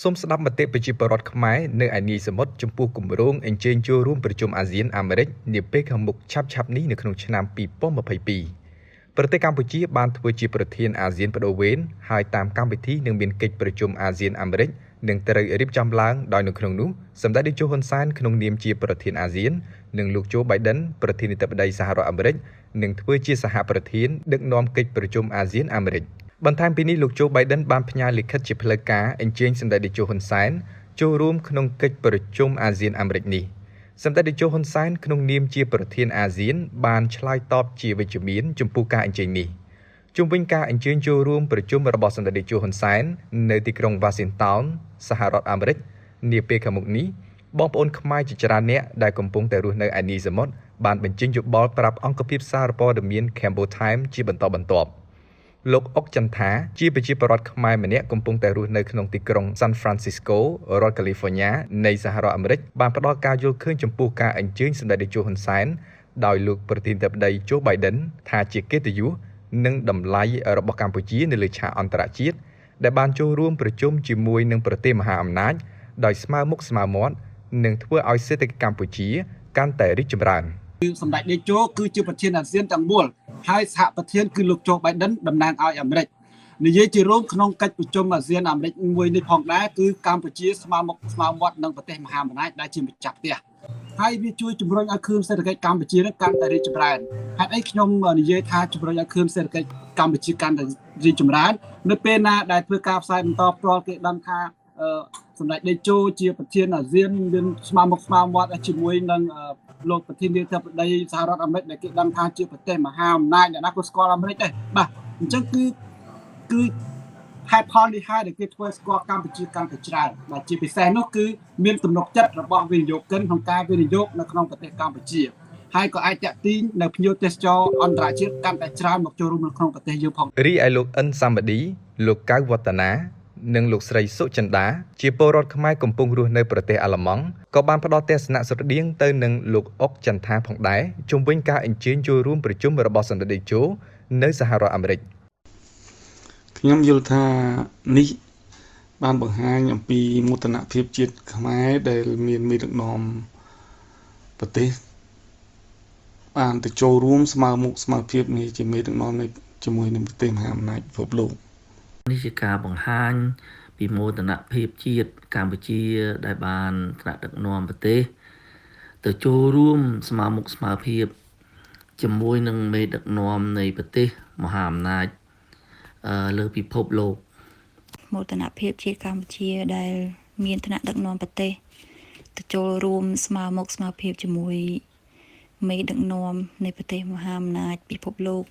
សូមស្ដាប់មតិប្រជាពលរដ្ឋខ្មែរនៅឯនីសមុទ្រចំពោះគម្រោងអញ្ជើញចូលរួមប្រជុំអាស៊ានអាមេរិកនាពេលខាងមុខឆាប់ៗនេះនៅក្នុងឆ្នាំ2022 ប្រទេសកម្ពុជាបានធ្វើជាប្រធានអាស៊ានបដូវវេនហើយតាមកម្មវិធីនឹងមានកិច្ចប្រជុំអាស៊ានអាមេរិកនឹងត្រូវរៀបចំឡើងដោយនៅក្នុងនោះសម្ដេចតេជោហ៊ុនសែនក្នុងនាមជាប្រធានអាស៊ាននិងលោកโจ Biden ប្រធានាធិបតីសហរដ្ឋអាមេរិកនឹងធ្វើជាសហប្រធានដឹកនាំកិច្ចប្រជុំអាស៊ានអាមេរិកបន្ថែមពីនេះលោកโจ Biden បានផ្ញើលិខិតជាផ្លូវការអញ្ជើញសម្ដេចតេជោហ៊ុនសែនចូលរួមក្នុងកិច្ចប្រជុំអាស៊ានអាមេរិកនេះសម្ដេចតេជោហ៊ុនសែនក្នុងនាមជាប្រធានអាស៊ានបានឆ្លើយតបជាវិជ្ជមានចំពោះការអញ្ជើញនេះជុំវិញការអញ្ជើញចូលរួមប្រជុំរបស់សម្ដេចតេជោហ៊ុនសែននៅទីក្រុង Washington សហរដ្ឋអាមេរិកនាពេលខាងមុខនេះបងប្អូនខ្មែរជាច្រើនអ្នកដែលកំពុងតែរស់នៅឯនីសមុទ្របានបញ្ចេញយោបល់ប្រាប់អង្គភាពសារព័ត៌មាន Cambo Time ជាបន្តបន្ទាប់លោកអុកចន្ទថាជាប្រជាពលរដ្ឋខ្មែរម្នាក់កំពុងតែរស់នៅក្នុងទីក្រុង San Francisco រដ្ឋ California នៃសហរដ្ឋអាមេរិកបានផ្ដល់ការយល់ឃើញចំពោះការអញ្ជើញសម្ដេចតេជោហ៊ុនសែនដោយលោកប្រធានាធិបតី Joe Biden ថាជាកិត្តិយសនិងតម្លៃរបស់កម្ពុជានៅលើឆាកអន្តរជាតិដែលបានចូលរួមប្រជុំជាមួយនឹងប្រទេសមហាអំណាចដោយស្មើមុខស្មើមាត់និងធ្វើឲ្យសេដ្ឋកិច្ចកម្ពុជាកាន់តែរីកចម្រើនគឺសម្ដេចតេជោគឺជាប្រធានអាស៊ានទាំងមូលហើយសហប្រធានគឺលោកโจ Biden តំណាងឲ្យអាមេរិកនិយាយជារួមក្នុងកិច្ចប្រជុំអាស៊ានអាមេរិកមួយនេះផងដែរគឺកម្ពុជាស្មើមុខស្មើមាត់នឹងប្រទេសមហាអំណាចដែលជាម្ចាស់ផ្ទះហើយវាជួយជំរុញឲ្យគ្រឿងសេដ្ឋកិច្ចកម្ពុជានឹងកាន់តែរីកចម្រើនហេតុអីខ្ញុំនិយាយថាជំរុញឲ្យគ្រឿងសេដ្ឋកិច្ចកម្ពុជាកាន់តែរីកចម្រើននៅពេលណាដែលធ្វើការផ្សាយបន្តផ្ទាល់គេដឹងថាសម្ដេចតេជោជាប្រធានអាស៊ានមានស្មើមុខស្មើមាត់ជាមួយនឹងលោកប្រធានាធិបតីសហរដ្ឋអាមេរិកដែលគេដឹងថាជាប្រទេសមហាអំណាចអ្នកណាក៏ស្គាល់អាមេរិកដែរបាទអញ្ចឹងគឺហេតុផលនេះហើយដែលគេធ្វើស្គាល់កម្ពុជាកាន់តែច្រើនបាទជាពិសេសនោះគឺមានទំនុកចិត្តរបស់វិនិយោគិនក្នុងការវិនិយោគនៅក្នុងប្រទេសកម្ពុជាហើយក៏អាចតាក់ទាញនៅភ្ញៀវទេសចរអន្តរជាតិកាន់តែច្រើនមកចូលរួមនៅក្នុងប្រទេសយើងផងរីឯលោកអិនសាំបាឌីលោកកៅវឌ្ឍនានិងលោកស្រីសុចិន្តាជាពលរដ្ឋខ្មែរកំពុងរស់នៅប្រទេសអាល្លឺម៉ង់ក៏បានផ្ដល់ទស្សនៈស្រដៀងទៅនឹងលោកអុកចន្ទថាផងដែរជុំវិញការអញ្ជើញចូលរួមប្រជុំរបស់សម្ដេចតេជោនៅសហរដ្ឋអាមេរិកខ្ញុំយល់ថានេះបានបង្ហាញអំពីមោទនភាពជាតិខ្មែរដែលមានមេដឹកនាំប្រទេសបានទៅចូលរួមស្មើមុខស្មើភាពនេះជាមេដឹកនាំនៃជាមួយនឹងប្រទេសមហាអំណាចពិភពលោកនេះជាការបង្ហាញពីមោទនភាពជាតិកម្ពុជាដែលបានថ្នាក់ដឹកនាំប្រទេសទៅចូលរួមស្មើមុខស្មើភាពជាមួយនឹងមេដឹកនាំនៃប្រទេសមហាអំណាចលើពិភពលោកមោទនភាពជាតិកម្ពុជាដែលមានថ្នាក់ដឹកនាំប្រទេសទៅចូលរួមស្មើមុខស្មើភាពជាមួយមេដឹកនាំនៃប្រទេសមហាអំណាចពិភពលោក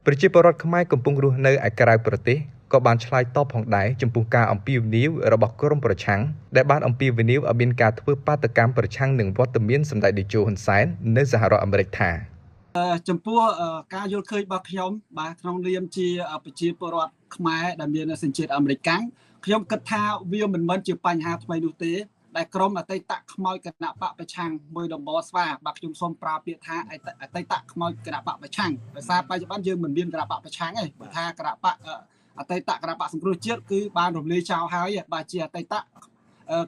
ប្រជាពលរដ្ឋខ្មែរកំពុងរស់នៅឯក្រៅប្រទេសក៏បានឆ្លើយតបផងដែរចំពោះការអំពាវនាវរបស់ក្រុមប្រឆាំងដែលបានអំពាវនាវឲ្យមានការធ្វើបាតកម្មប្រឆាំងនឹងវត្តមានសម្ដេចតេជោហ៊ុនសែននៅសហរដ្ឋអាមេរិកថាចំពោះការយល់ឃើញរបស់ខ្ញុំបាទក្នុងនាមជាប្រជាពលរដ្ឋខ្មែរដែលមានសញ្ជាតិអាមេរិកខ្ញុំគិតថាវាមិនមែនជាបញ្ហាថ្មីនោះទេដែលក្រុមអតីតខ្មោចគណៈបកប្រឆាំងមួយដំបូលស្វាបាទខ្ញុំសូមប្រើពាក្យថាអតីតខ្មោចគណៈបកប្រឆាំងដោយសារបច្ចុប្បន្នយើងមិនមានគណៈបកប្រឆាំងទេបើថាគណៈបកអតីតគណៈបកសង្គ្រោះជាតិគឺបានរំលាយចោលហើយបាទជាអតីត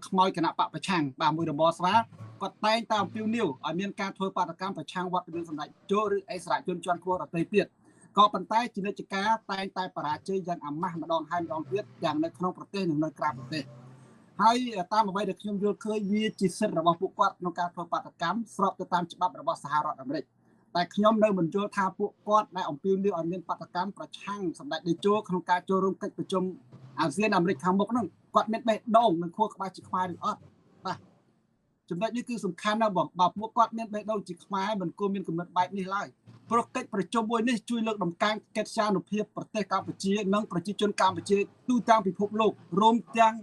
ខ្មោចគណៈបកប្រឆាំងបាទមួយដំបូលស្វាគាត់តែងតែអំពាវនាវឲ្យមានការធ្វើបាតកម្មប្រឆាំងវត្តមានសម្ដេចជោឬអិសរាជជនជាន់ខ្ពស់ដទៃទៀតក៏ប៉ុន្តែជានិច្ចការតែងតែបរាជ័យយ៉ាងអាម៉ាស់ម្ដងហើយម្ដងទៀតយ៉ាងនៅក្នុងប្រទេសនិងនៅក្រៅប្រទេសហើយតាមអ្វីដែលខ្ញុំយល់ឃើញវាជាសិទ្ធិរបស់ពួកគាត់ក្នុងការធ្វើបាតកម្មស្របទៅតាមច្បាប់របស់សហរដ្ឋអាមេរិកតែខ្ញុំនៅមិនយល់ថាពួកគាត់ដែលអំពាវនាវឲ្យមានបាតកម្មប្រឆាំងសម្ដេចតេជោក្នុងការចូលរួមកិច្ចប្រជុំអាស៊ានអាមេរិកខាងមុខហ្នឹងគាត់មានបេះដូងនិងខួរក្បាលជាខ្មែរឬអត់បាទចំណុចនេះគឺសំខាន់ណាស់បងបើពួកគាត់មានបេះដូងជាខ្មែរមិនគួរមានគំនិតបែបនេះឡើយព្រោះកិច្ចប្រជុំមួយនេះជួយលើកតម្កើងកិត្តិយសភាពប្រទេសកម្ពុជានិងប្រជាជនកម្ពុជាទូទាំងពិភពលោករួមទាំង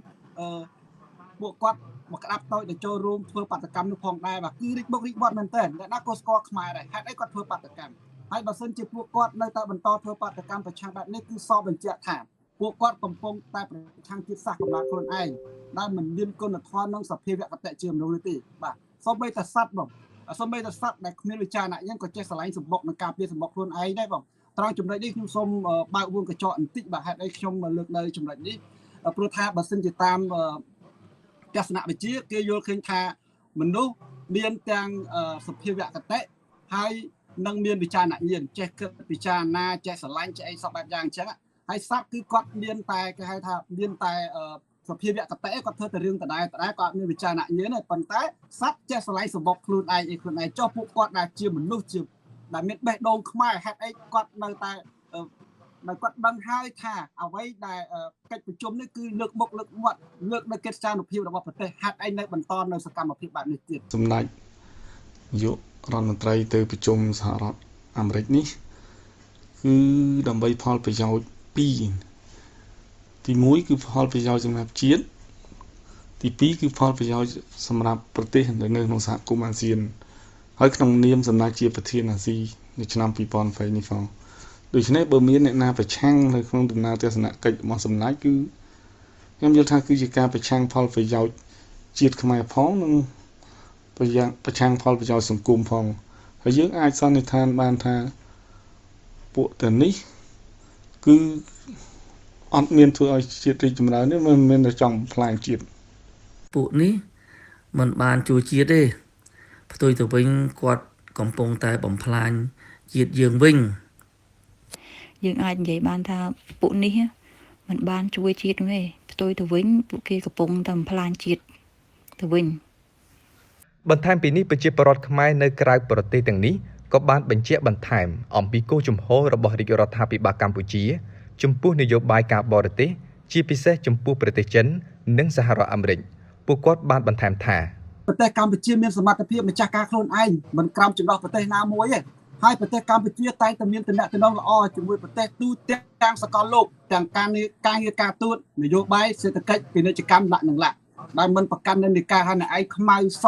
ពួកគាត់មកក្តាប់តូចទៅចូលរួមធ្វើបាតកម្មនោះផងដែរបាទគឺរីកបុករីកបាត់មែនតើអ្នកណាក៏ស្គាល់ខ្មែរដែរហេតុអីគាត់ធ្វើបាតកម្មហើយបើសិនជាពួកគាត់នៅតែបន្តធ្វើបាតកម្មប្រឆាំងបែបនេះគឺសបបញ្ជាក់ថាពួកគាត់កំពុងតែប្រឆាំងជាតិសាសន៍កម្លាំងខ្លួនឯងដែលមិនមានគុណធម៌និងសភាវគតិជាមនុស្សទេបាទសូម្បីតែសត្វបងសូម្បីតែសត្វដែលគ្មានវិចារណញ្ញាណក៏ចេះស្រឡាញ់សម្បុកនិងការពារសម្បុកខ្លួនឯងដែរបងត្រង់ចំណុចនេះខ្ញុំសូមបើកវងកញ្ចក់បន្តិចបាទហេតុអីខ្ញុំលើកនៅចំណុចនេះ ព្រោះថាបើសិនជាតាមទស្សនវិជ្ជាគេយល់ឃើញថាមនុស្សមានទាំងសភាវគតិហើយនឹងមានវិចារណញ្ញាណចេះគិតពិចារណាចេះស្រឡាញ់ចេះអីសពបែបយ៉ាងអញ្ចឹងហើយសត្វគឺគាត់មានតែគេហៅថាមានតែសភាវគតិគាត់ធ្វើតែរឿងដដែលគាត់មានវិចារណញ្ញាណប៉ុន្តែសត្វចេះស្រឡាញ់សម្បុកខ្លួនឯងអីខ្លួនឯងចុះពួកគាត់ដែលជាមនុស្សជាដែលមានបេះដូងខ្មែរហេតុអីគាត់នៅតែដែលគាត់ដឹងហើយថាអ្វីដែលកិច្ចប្រជុំនេះគឺលើកមុខលើកមាត់លើកនៅកិច្ចការនុភាពរបស់ប្រទេសហេតុអីនៅបន្តនៅសកម្មភាពបែបនេះទៀតសម្ដេចនាយករដ្ឋមន្ត្រីទៅប្រជុំសហរដ្ឋអាមេរិកនេះគឺដើម្បីផលប្រយោជន៍2ទី1គឺផលប្រយោជន៍សម្រាប់ជាតិទី2គឺផលប្រយោជន៍សម្រាប់ប្រទេសនៅក្នុងសហគមន៍អាស៊ានហើយក្នុងនាមសម្ដេចជាប្រធានអាស៊ីនៅឆ្នាំ2020នេះផងដូច្នេះបើមានអ្នកណាប្រឆាំងនៅក្នុងដំណើរទស្សនកិច្ចរបស់សម្ដេចគឺខ្ញុំយល់ថាគឺជាការប្រឆាំងផលប្រយោជន៍ជាតិខ្មែរផងនិងប្រឆាំងផលប្រយោជន៍សង្គមផងហើយយើងអាចសន្និដ្ឋានបានថាពួកទាំងនេះគឺអត់មានធ្វើឲ្យជាតិរីកចម្រើនទេមិនមែនតែចង់បំផ្លាញជាតិពួកនេះមិនបានជួយជាតិទេផ្ទុយទៅវិញគាត់កំពុងតែបំផ្លាញជាតិយើងវិញយើងអាចនិយាយបានថាពួកនេះមិនបានជួយជាតិទេផ្ទុយទៅវិញពួកគេកំពុងតែបំផ្លាញជាតិទៅវិញបន្ថែមពីនេះប្រជាពលរដ្ឋខ្មែរនៅក្រៅប្រទេសទាំងនេះក៏បានបញ្ជាក់បន្ថែមអំពីគោលជំហររបស់រាជរដ្ឋាភិបាលកម្ពុជាចំពោះនយោបាយការបរទេសជាពិសេសចំពោះប្រទេសចិននិងសហរដ្ឋអាមេរិកពួកគាត់បានបន្ថែមថាប្រទេសកម្ពុជាមានសមត្ថភាពម្ចាស់ការខ្លួនឯងមិនក្រោមចន្លោះប្រទេសណាមួយទេហើយប្រទេសកម្ពុជាតែងតែមានទំនាក់ទំនងល្អជាមួយប្រទេសទូទាំងសកលលោកទាំងការងារការទូតនយោបាយសេដ្ឋកិច្ចពាណិជ្ជកម្មលក្ខណៈដែលមិនប្រកាន់និន្នាការហើយអ្នកឯងខ្មៅស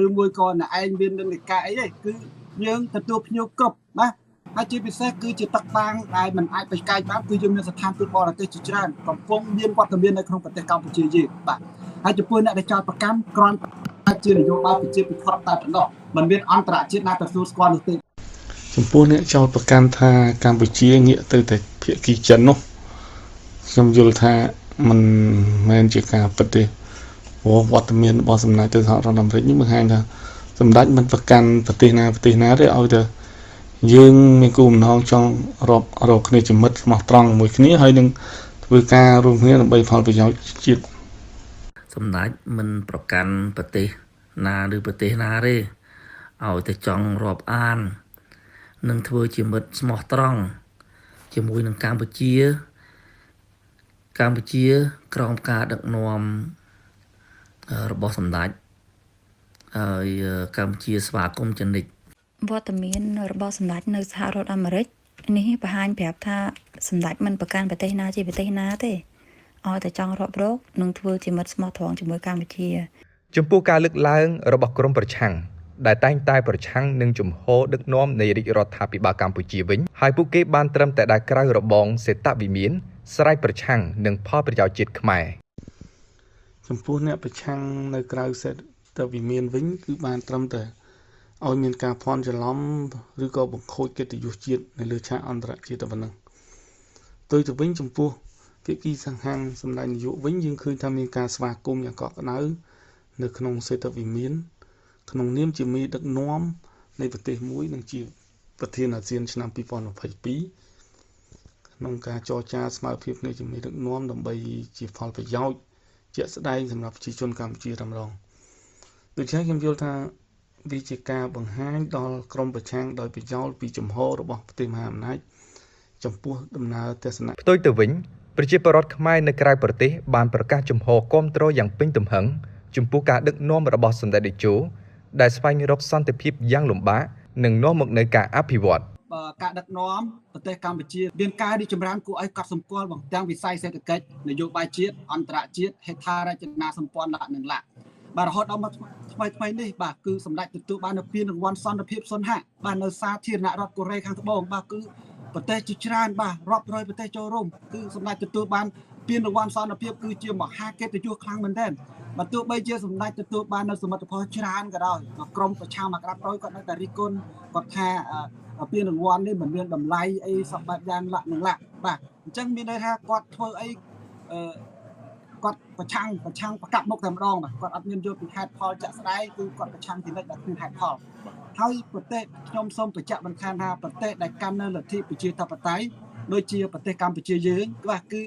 ឬមួយក៏អ្នកឯងមាននិន្នាការអីទេគឺយើងទទួលភ្ញៀវគ្រប់ណាហើយជាពិសេសគឺជាទឹកតាំងដែលមិនអាចបិទកាយបានគឺយើងមានស្ថានទូតបរទេសជាច្រើនកំពុងមានវត្តមាននៅក្នុងប្រទេសកម្ពុជាយើងបាទហើយចំពោះអ្នកដែលចោទប្រកាន់គ្រាន់តែជានយោបាយប្រជាពិភពតែប៉ុណ្ណោះមិនមានអន្តរជាតិណាទទួលស្គាល់នោះទេចំពោះអ្នកចោទប្រកាន់ថាកម្ពុជាងាកទៅតែភាគីចិននោះខ្ញុំយល់ថាមិនមែនជាការពិតទេវត្តមានរបស់សម្ដេចទៅសហរដ្ឋអាមេរិកនេះបង្ហាញថាសម្ដេចមិនប្រកាន់ប្រទេសណាទេឲ្យតែយើងមានគោលបំណងចង់រាប់រកគ្នាជាមិត្តស្មោះត្រង់មួយគ្នាហើយនឹងធ្វើការរួមគ្នាដើម្បីផលប្រយោជន៍ជាតិសម្ដេចមិនប្រកាន់ប្រទេសណាឬប្រទេសណាទេឲ្យតែចង់រាប់អាននឹងធ្វើជាមិត្តស្មោះត្រង់ជាមួយនឹងកម្ពុជាក្រោមការដឹកនាំរបស់សម្ដេចហើយកម្ពុជាស្វាគមន៍ជានិច្ចវត្តមានរបស់សម្ដេចនៅសហរដ្ឋអាមេរិកនេះបង្ហាញប្រាប់ថាសម្ដេចមិនប្រកាន់ប្រទេសណាជាប្រទេសណាទេឲ្យតែចង់រាប់រកនិងធ្វើជាមិត្តស្មោះត្រង់ជាមួយកម្ពុជាចំពោះការលើកឡើងរបស់ក្រមប្រឆាំងដែលតែងតែប្រឆាំងនឹងជំហរដឹកនាំនៃរាជរដ្ឋាភិបាលកម្ពុជាវិញហើយពួកគេបានត្រឹមតែដើរក្រៅរបងសេតវិមានស្រ័យប្រឆាំងនឹងផលប្រយោជន៍ជាតិខ្មែរចំពោះអ្នកប្រឆាំងនៅក្រៅសេតវិមានវិញគឺបានត្រឹមតែឲ្យមានការភ័ន្តច្រឡំឬក៏បង្ខូចកិត្តិយសជាតិនៅលើឆាកអន្តរជាតិតែប៉ុណ្ណឹងទៅវិញចំពោះភាគីសង្ហាសម្ដេចនាយកវិញយើងឃើញថាមានការស្វាគមន៍យ៉ាងកក់ក្ដៅនៅក្នុងសេតវិមានក្នុងនាមជាមេដឹកនាំនៃប្រទេសមួយនិងជាប្រធានអាស៊ានឆ្នាំ2022ក្នុងការចរចាស្មារតីគ្នាជាមេដឹកនាំដើម្បីជាផលប្រយោជន៍ជាក់ស្ដែងសម្រាប់ប្រជាជនកម្ពុជាតែម្ដងដូច្នេះខ្ញុំយល់ថាវាជាការបង្ហាញដល់ក្រមប្រឆាំងដោយប្រយោលពីជំហររបស់ប្រទេសមហាអំណាចចំពោះដំណើរទស្សនៈផ្ទុយទៅវិញប្រជាពលរដ្ឋខ្មែរនៅក្រៅប្រទេសបានប្រកាសជំហរគាំទ្រយ៉ាងពេញទំហឹងចំពោះការដឹកនាំរបស់សម្ដេចតេជោដែលស្វែងរកសន្តិភាពយ៉ាងលំបាកនិងនាំមកនូវការអភិវឌ្ឍការដឹកនាំប្រទេសកម្ពុជាមានការរីកចម្រើនគួរឲ្យកត់សម្គាល់ទាំងវិស័យសេដ្ឋកិច្ចនយោបាយជាតិអន្តរជាតិហេដ្ឋារចនាសម្ព័ន្ធលក្ខបាទរហូតដល់មកថ្មីនេះបាទគឺសម្ដេចទទួលបាននូវពានរង្វាន់សន្តិភាពសុនហៈបាទនៅសាធារណរដ្ឋកូរ៉េខាងត្បូងបាទគឺប្រទេសជាច្រើនបាទរាប់រយប្រទេសចូលរួមគឺសម្ដេចទទួលបានពានរង្វាន់សន្តិភាពគឺជាមហាកិត្តិយសខ្លាំងមែនទែនបើទោះបីជាសម្ដេចទទួលបាននូវសមិទ្ធផលច្រើនក៏ដោយក្រុមប្រឆាំងមកក្រាបដោយគាត់នៅតែរិះគន់គាត់ថាពានរង្វាន់នេះមិនមានតម្លៃអីសពបែបយ៉ាងលក្ខណៈបាទអញ្ចឹងមានន័យថាគាត់ធ្វើអី ប្រឆាំងប្រកាប់មុខតែម្ដងបាទគាត់អត់មានយកពីហេតុផលចាក់ស្ដាយគឺគាត់ប្រឆាំងទីនិចដែលគឺហេតុផលហើយប្រទេសខ្ញុំសូមបញ្ជាក់បន្ថែមថាប្រទេសដែលកាន់នៅលទ្ធិប្រជាធិបតេយ្យដូចជាប្រទេសកម្ពុជាយើងបាទគឺ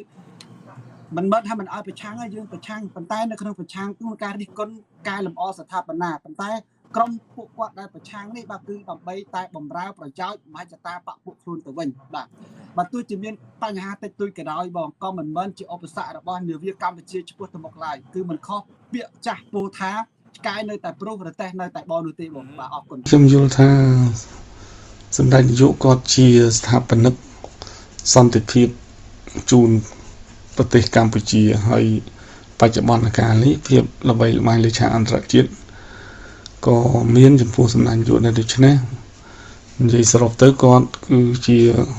មិនមែនថាមិនឲ្យប្រឆាំងទេយើងប្រឆាំងប៉ុន្តែនៅក្នុងប្រឆាំងគឺការរិះគន់កែលម្អស្ថាបនាប៉ុន្តែក្រុមពួកគាត់ដែលប្រឆាំងនេះបាទគឺដើម្បីតែបំរើប្រយោជន៍មហិច្ឆតាបកពួកខ្លួនទៅវិញបាទបើទោះជាមានបញ្ហាតិចតួចក៏ដោយបងក៏មិនមែនជាឧបសគ្គរបស់នាវាកម្ពុជាឆ្ពោះទៅមុខឡើយគឺមិនខុសពាក្យចាស់ពោលថាឆ្កែនៅតែព្រោះរទេះនៅតែបនោះទេបងបាទអរគុណខ្ញុំយល់ថាសម្ដេចនាយកគាត់ជាស្ថាបនិកសន្តិភាពជូនប្រទេសកម្ពុជាហើយបច្ចុប្បន្នកាលនេះភាពល្បីល្បាញលើឆាកអន្តរជាតិក៏មានចំពោះសម្ដេចនាយកនៅដូច្នេះនិយាយសរុបទៅគាត់គឺជា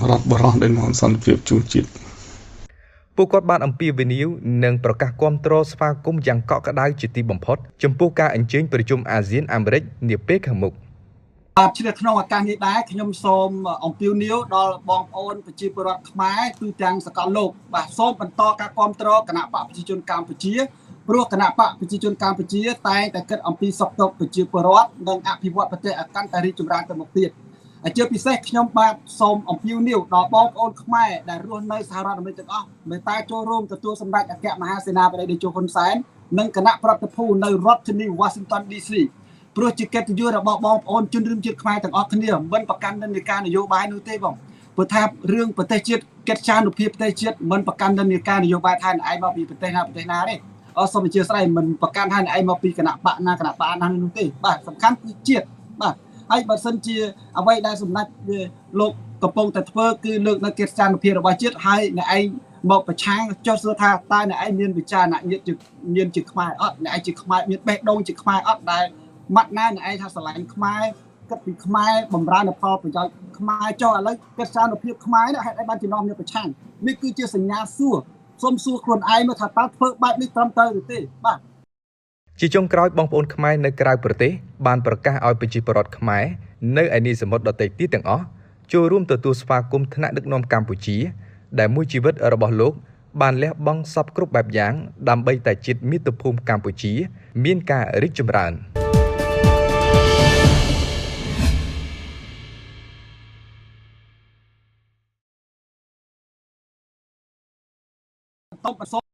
រដ្ឋបរោះដែលមកសន្តិភាពជូនជាតិពួកគាត់បានអំពាវនាវនិងប្រកាសគាំទ្រស្វាគមន៍យ៉ាងកក់ក្ដៅជាទីបំផុតចំពោះការអញ្ជើញប្រជុំអាស៊ានអាមេរិកនាពេលខាងមុខបាទជាក្នុងឱកាសនេះដែរខ្ញុំសូមអំពាវនាវដល់បងប្អូនប្រជាពលរដ្ឋខ្មែរទូទាំងសកលលោកបាទសូមបន្តការគាំទ្រគណៈបកប្រជាជនកម្ពុជាព្រោះគណៈបកប្រជាជនកម្ពុជាតែងតែគិតអំពីសុខទុក្ខប្រជាពលរដ្ឋនិងអភិវឌ្ឍប្រទេសឲ្យកាន់តែរីកចម្រើនទៅមុខទៀតជាពិសេសខ្ញុំបាទសូមអំពាវនាវដល់បងប្អូនខ្មែរដែលរស់នៅសហរដ្ឋអាមេរិកទាំងអស់មេត្តាចូលរួមទទួលសម្ដេចអគ្គមហាសេនាបតីតេជោហ៊ុនសែននិងគណៈប្រតិភូនៅរដ្ឋធានី Washington DC ព្រោះជាកិត្តិយសរបស់បងប្អូនជនរួមជាតិខ្មែរទាំងអស់គ្នាមិនប្រកាន់និន្នាការនយោបាយនោះទេបងព្រោះថារឿងប្រទេសជាតិកិច្ចការនុភាពប្រទេសជាតិមិនប្រកាន់និន្នាការនយោបាយថាឯងមកពីប្រទេសណាទេសូមអធិស្ឋានមិនប្រកាន់ថាឯងមកពីគណៈបកណានោះទេបាទសំខាន់គឺជាតិបាទហើយបើសិនជាអ្វីដែលសម្ដេចលោកកំពុងតែធ្វើគឺលើកនៅកិច្ចការនុភាពរបស់ជាតិហើយអ្នកឯងមកប្រឆាំងចុះសួរថាតើអ្នកឯងមានវិចារណញាតិមានជាខ្មែរអត់អ្នកឯងជាខ្មែរមានបេះដូងជាខ្មែរអត់ដែលម៉ាត់ណាអ្នកឯងថាស្រឡាញ់ខ្មែរគិតពីខ្មែរបំរើនៅផលប្រយោជន៍ខ្មែរចុះឥឡូវកិច្ចការនុភាពខ្មែរហេតុអីបានជំនុំគ្នាប្រឆាំងនេះគឺជាសញ្ញាសួរសូមសួរខ្លួនឯងមកថាតើធ្វើបែបនេះត្រឹមត្រូវឬទេបាទជាចុងក្រោយបងប្អូនខ្មែរនៅក្រៅប្រទេសបានប្រកាសឲ្យប្រជាពលរដ្ឋខ្មែរនៅឯនីសមុទ្រដទៃទៀតទាំងអស់ចូលរួមទទួលស្វាគមន៍ថ្នាក់ដឹកនាំកម្ពុជាដែលមួយជីវិតរបស់លោកបានលះបង់សពគ្រប់បែបយ៉ាងដើម្បីតែជាតិមាតុភូមិកម្ពុជាមានការរីកចម្រើនតប